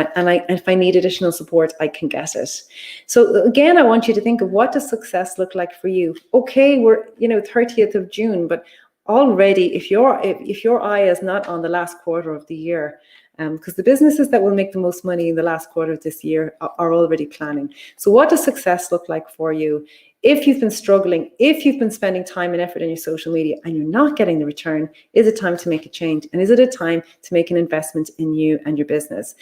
if I need additional support, I can get it. So again, I want you to think of what does success look like for you. Okay, we're 30th of June, but already if your eye is not on the last quarter of the year, because the businesses that will make the most money in the last quarter of this year are already planning. So what does success look like for you? If you've been struggling, if you've been spending time and effort in your social media and you're not getting the return, is it time to make a change? And is it a time to make an investment in you and your business?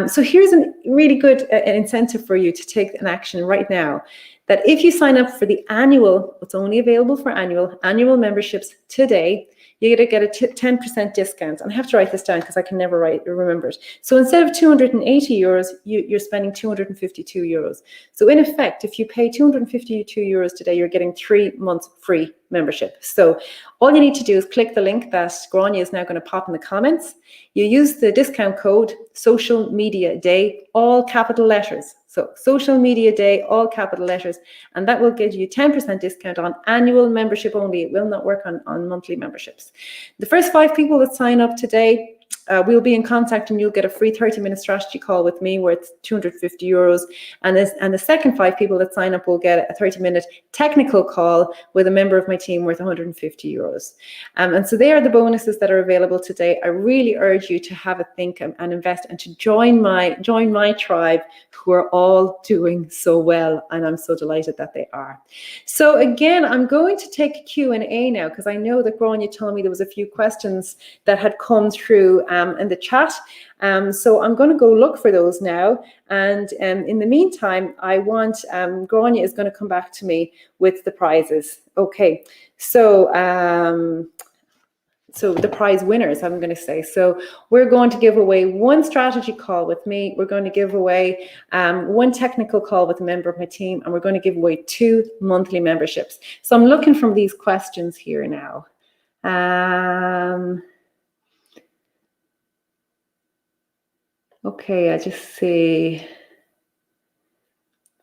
So here's a really good incentive for you to take an action right now. That if you sign up for the annual, it's only available for annual memberships today, you're going to get a 10% discount. And I have to write this down because I can never remember it. So instead of €280, you're spending €252. So in effect, if you pay €252 today, you're getting 3 months free membership. So all you need to do is click the link that Grania is now going to pop in the comments. You use the discount code Social Media Day, all capital letters. So Social Media Day, all capital letters, and that will give you 10% discount on annual membership only. It will not work on monthly memberships. The first 5 people that sign up today, we'll be in contact and you'll get a free 30-minute strategy call with me worth €250. And the second 5 people that sign up will get a 30-minute technical call with a member of my team worth €150. And so they are the bonuses that are available today. I really urge you to have a think and invest and to join my tribe, who are all doing so well. And I'm so delighted that they are. So again, I'm going to take Q&A now because I know that Grania told me there was a few questions that had come through in the chat. So I'm going to go look for those now. And in the meantime, I want Grania is going to come back to me with the prizes. Okay, so the prize winners, I'm going to say. So we're going to give away one strategy call with me. We're going to give away one technical call with a member of my team, and we're going to give away 2 monthly memberships. So I'm looking from these questions here now. Okay, I just see.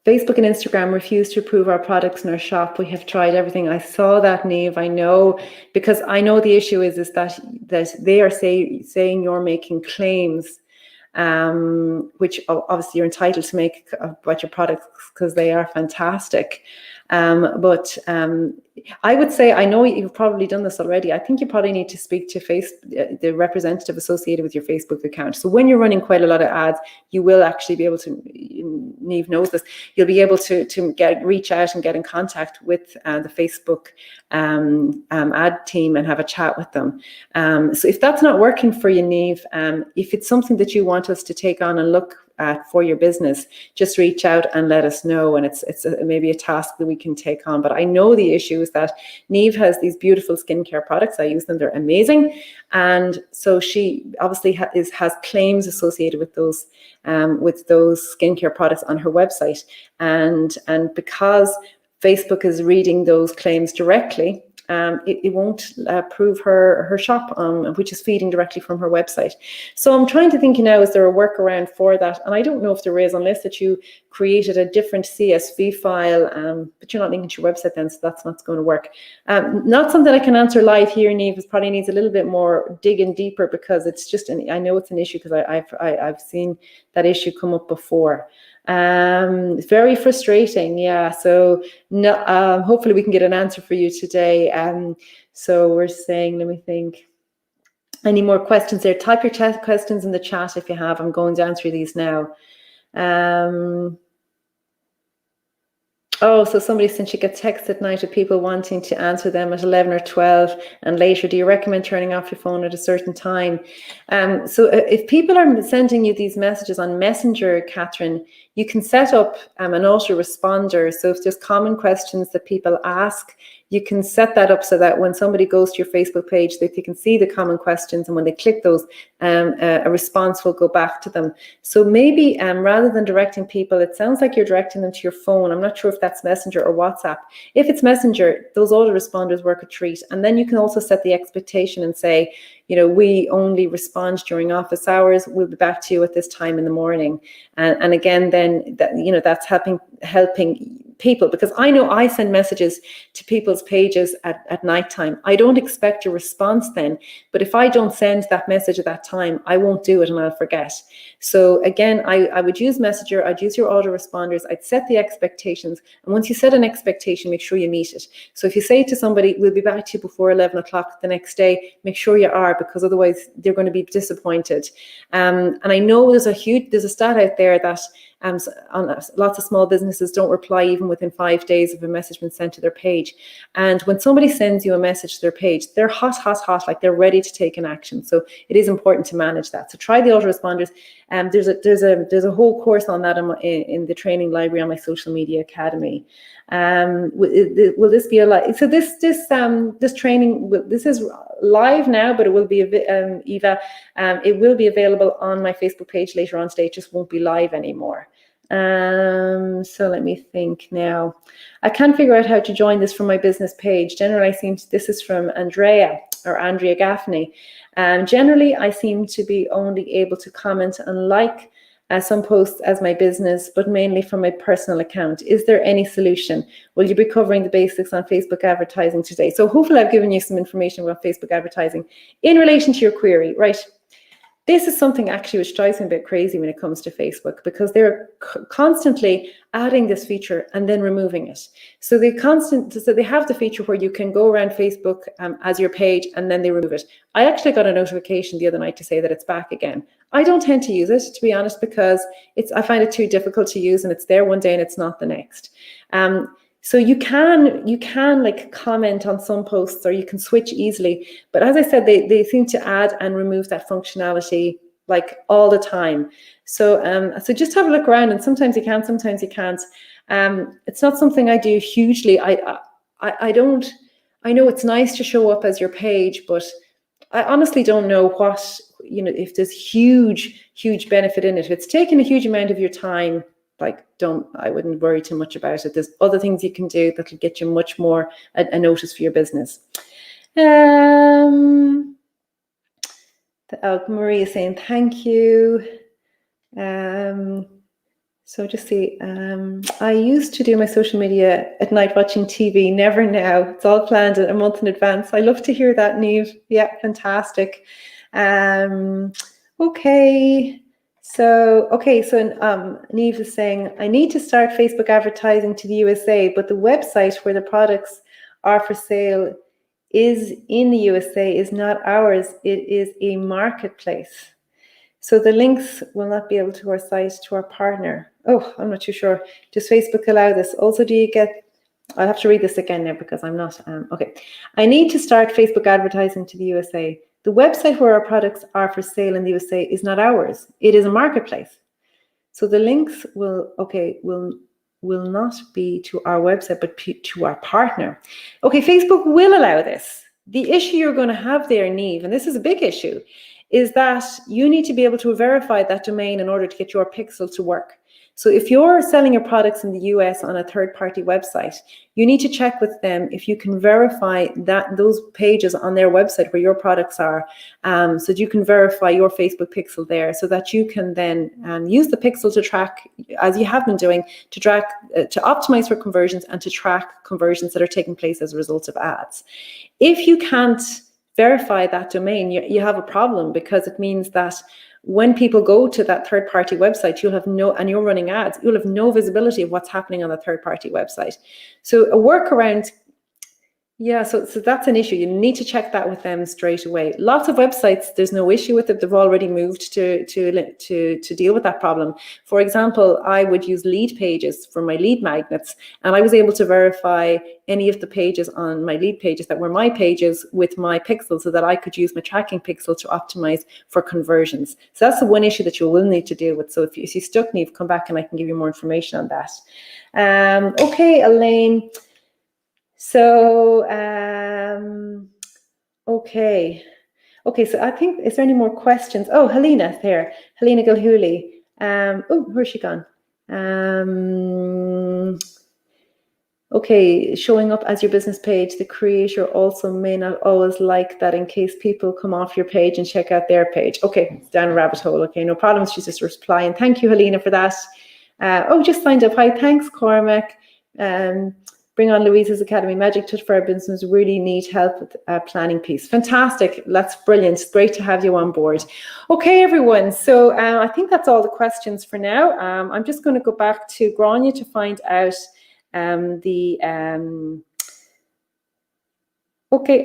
Facebook and Instagram refuse to approve our products in our shop. We have tried everything. I saw that, Niamh. I know, because I know the issue is that they are saying you're making claims, which obviously you're entitled to make about your products because they are fantastic. But I would say, I know you've probably done this already. I think you probably need to speak to the representative associated with your Facebook account. So when you're running quite a lot of ads, you will actually be able to, Niamh knows this, you'll be able to reach out and get in contact with the Facebook ad team and have a chat with them. So if that's not working for you, Niamh, if it's something that you want us to take on and look at for your business, just reach out and let us know, and it's maybe a task that we can take on. But I know the issue is that Niamh has these beautiful skincare products. I use them, they're amazing, and so she obviously has claims associated with those skincare products on her website, and because Facebook is reading those claims directly, it won't approve her shop, which is feeding directly from her website. So I'm trying to think now, is there a workaround for that? And I don't know if there is, unless that you created a different CSV file, but you're not linking to your website then, so that's not going to work. Not something I can answer live here, Niamh. It probably needs a little bit more digging deeper, because it's just, I know it's an issue because I've seen that issue come up before. It's very frustrating, yeah. So no, hopefully we can get an answer for you today. So we're saying, let me think. Any more questions there? Type your questions in the chat if you have. I'm going down through these now. Oh, so somebody, since you get texts at night of people wanting to answer them at 11 or 12 and later, do you recommend turning off your phone at a certain time? So if people are sending you these messages on Messenger, Catherine, you can set up an autoresponder. So if there's common questions that people ask, you can set that up so that when somebody goes to your Facebook page, they can see the common questions, and when they click those, a response will go back to them. So maybe rather than directing people, it sounds like you're directing them to your phone. I'm not sure if that's Messenger or WhatsApp. If it's Messenger, those autoresponders work a treat. And then you can also set the expectation and say, you know, we only respond during office hours. We'll be back to you at this time in the morning. And again, then that's helping people, because I know I send messages to people's pages at nighttime. I don't expect a response then, but if I don't send that message at that time, I won't do it and I'll forget. So again, I would use Messenger, I'd use your autoresponders, I'd set the expectations, and once you set an expectation, make sure you meet it. So if you say to somebody, we'll be back to you before 11 o'clock the next day, make sure you are, because otherwise they're going to be disappointed. And I know there's a stat out there that lots of small businesses don't reply even within 5 days of a message being sent to their page. And when somebody sends you a message to their page, they're hot, like they're ready to take an action. So it is important to manage that. So try the autoresponders. There's a whole course on that in the training library on my Social Media Academy. Will this be a live? So this training, this is live now, but it will be Eva. It will be available on my Facebook page later on today. It just won't be live anymore. So let me think now. I can't figure out how to join this from my business page. Generally, this is from Andrea Gaffney. Generally, I seem to be only able to comment and like some posts as my business, but mainly from my personal account. Is there any solution? Will you be covering the basics on Facebook advertising today? So hopefully I've given you some information about Facebook advertising in relation to your query, right? This is something actually which drives me a bit crazy when it comes to Facebook, because they're constantly adding this feature and then removing it. So they have the feature where you can go around Facebook as your page, and then they remove it. I actually got a notification the other night to say that it's back again. I don't tend to use it, to be honest, because I find it too difficult to use, and it's there one day and it's not the next. So you can like comment on some posts, or you can switch easily. But as I said, they seem to add and remove that functionality like all the time. So so just have a look around, and sometimes you can, sometimes you can't. It's not something I do hugely. I don't. I know it's nice to show up as your page, but I honestly don't know what, if there's huge benefit in it. If it's taking a huge amount of your time, like I wouldn't worry too much about it. There's other things you can do that will get you much more a notice for your business. Maria is saying thank you. So just see, I used to do my social media at night watching TV, never now. It's all planned a month in advance. I love to hear that, Niamh. Yeah, fantastic. Okay. So Niamh is saying, I need to start Facebook advertising to the USA, but the website where the products are for sale is in the USA, is not ours. It is a marketplace. So the links will not be able to our site, to our partner. Oh, I'm not too sure. Does Facebook allow this? Also, do you get, I'll have to read this again now because I'm not, okay. I need to start Facebook advertising to the USA. The website where our products are for sale in the USA is not ours. It is a marketplace. So the links will not be to our website, but to our partner. Okay, Facebook will allow this. The issue you're going to have there, Niamh, and this is a big issue, is that you need to be able to verify that domain in order to get your pixel to work. So if you're selling your products in the US on a third-party website, you need to check with them if you can verify that those pages on their website where your products are, so that you can verify your Facebook pixel there, so that you can then use the pixel to track, as you have been doing, to track, to optimize for conversions and to track conversions that are taking place as a result of ads. If you can't verify that domain, you have a problem, because it means that when people go to that third-party website, and you're running ads, you'll have no visibility of what's happening on the third-party website. So a workaround, yeah, so that's an issue. You need to check that with them straight away. Lots of websites, there's no issue with it. They've already moved to deal with that problem. For example, I would use lead pages for my lead magnets, and I was able to verify any of the pages on my lead pages that were my pages with my pixel, so that I could use my tracking pixel to optimize for conversions. So that's the one issue that you will need to deal with. So if you're stuck, Niamh, come back and I can give you more information on that. Okay, Elaine. So, okay, so I think, is there any more questions? Oh, Helena there, Helena Gilhooly. Oh, where's she gone? Okay, showing up as your business page, the creator also may not always like that, in case people come off your page and check out their page. Okay, it's down a rabbit hole. Okay, no problem. She's just replying. Thank you, Helena, for that. Oh, just signed up. Hi, thanks, Cormac. Bring on Louise's Academy. Magic Touch for our business. Really need help with planning piece. Fantastic. That's brilliant. It's great to have you on board. Okay, everyone. So I think that's all the questions for now. I'm just going to go back to Grania to find out okay,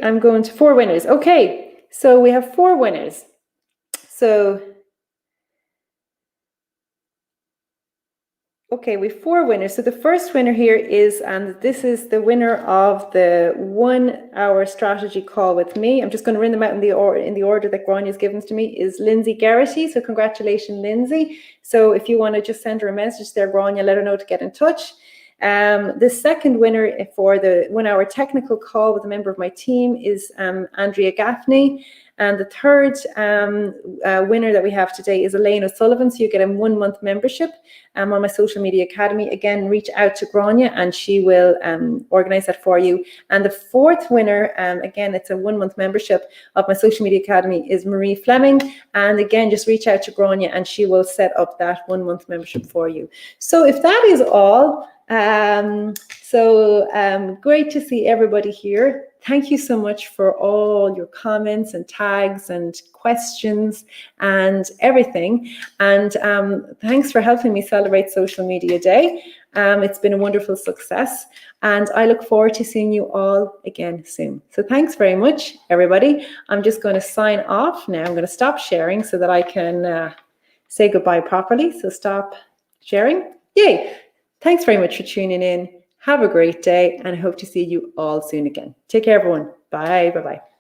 I'm going to 4 winners. Okay, so we have 4 winners. So okay, we have 4 winners. So the first winner here is, and this is the winner of the 1 hour strategy call with me. I'm just going to run them out in the order that Grania has given to me, is Lindsay Garrity. So congratulations, Lindsay. So if you want to just send her a message there, Grania, let her know to get in touch. The second winner for the 1 hour technical call with a member of my team is Andrea Gaffney. And the third winner that we have today is Elaine O'Sullivan. So you get a 1 month membership on my Social Media Academy. Again, reach out to Grania and she will organize that for you. And the fourth winner, again, it's a 1 month membership of my Social Media Academy, is Marie Fleming. And again, just reach out to Grania and she will set up that 1 month membership for you. So if that is all, great to see everybody here. Thank you so much for all your comments and tags and questions and everything. And thanks for helping me celebrate Social Media Day. It's been a wonderful success and I look forward to seeing you all again soon. So thanks very much, everybody. I'm just going to sign off now. I'm going to stop sharing so that I can say goodbye properly. So stop sharing. Yay. Thanks very much for tuning in. Have a great day, and I hope to see you all soon again. Take care, everyone. Bye. Bye-bye.